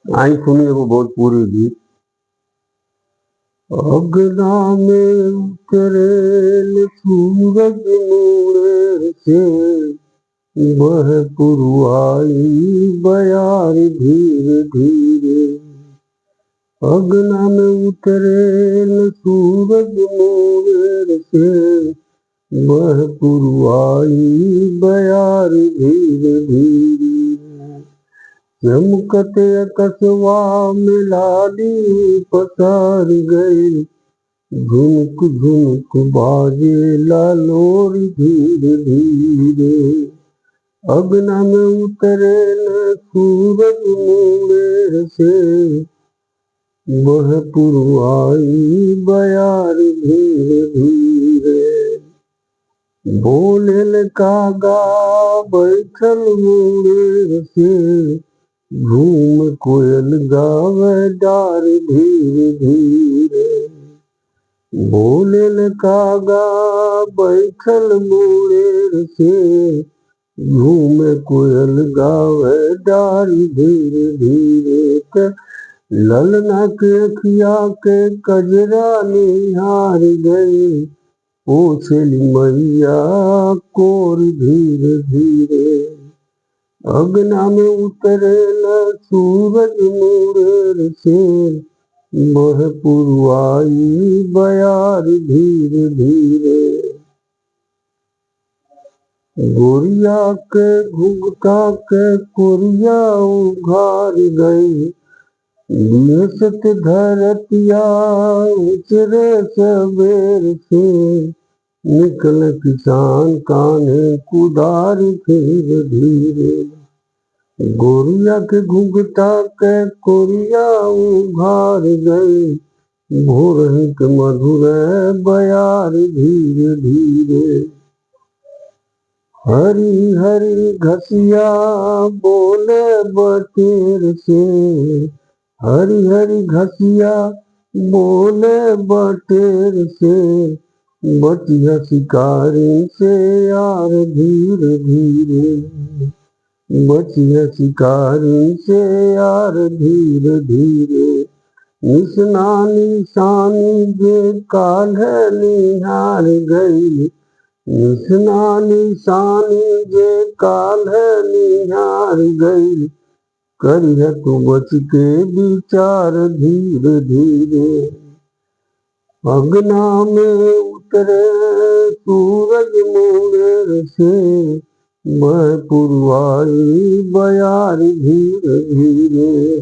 आई सुनिए वो भोजपुरी गीत। अगना में उतरेल सूरज मुड़े से बह पुरवाई बयार धीरे धीरे। अगना में उतरेल सूरज मुड़े से बह पुरवाई बयार धीरे धीरे। चमकत कसवा में लाली पसार गई, झुनक झुनक बाजे लालोर धीरे धीरे। अगना में उतरे न सूरज मुंगेर से बह पुरवाई बयार धीरे धीरे। बोलेल कागा बैठल मुंगेर से झूम कोयल गावे डार धीरे धीरे। बोलेल कागा बैठल मुंगेर से झूम कोयल गावे डार धीरे धीरे। ललना के अखिया के कजरा निहार गई, पूछली मैया कोर धीरे धीरे। अगना में उतरे न सूरज मुंगेर से बह पुरवाई बयार धीरे धीरे। गोरिया के घुघटा के कोरिया उघार गई, निसत धरतिया उचरे सबेर से निकल किसान कान्हे कुदार धीरे धीरे। गोरिया के घुघटा के कोरिया उघार गई, भोरही के मधुर बयार धीरे धीरे। हरी हरी घसिया बोले बटेर से, हरी हरी घसिया बोले बटेर से, बचिया शिकारी से यार धीरे धीरे। बचिया शिकारी से यार धीरे धीरे। निसनानी सानी जे काल्ह निहार गई, निसनानी सानी जे काल्ह निहार गई, करिह तू बच के विचार धीरे धीरे। अगना में उतरे सूरज मुंगेर से बह पुरवाई बयार धीरे धीरे।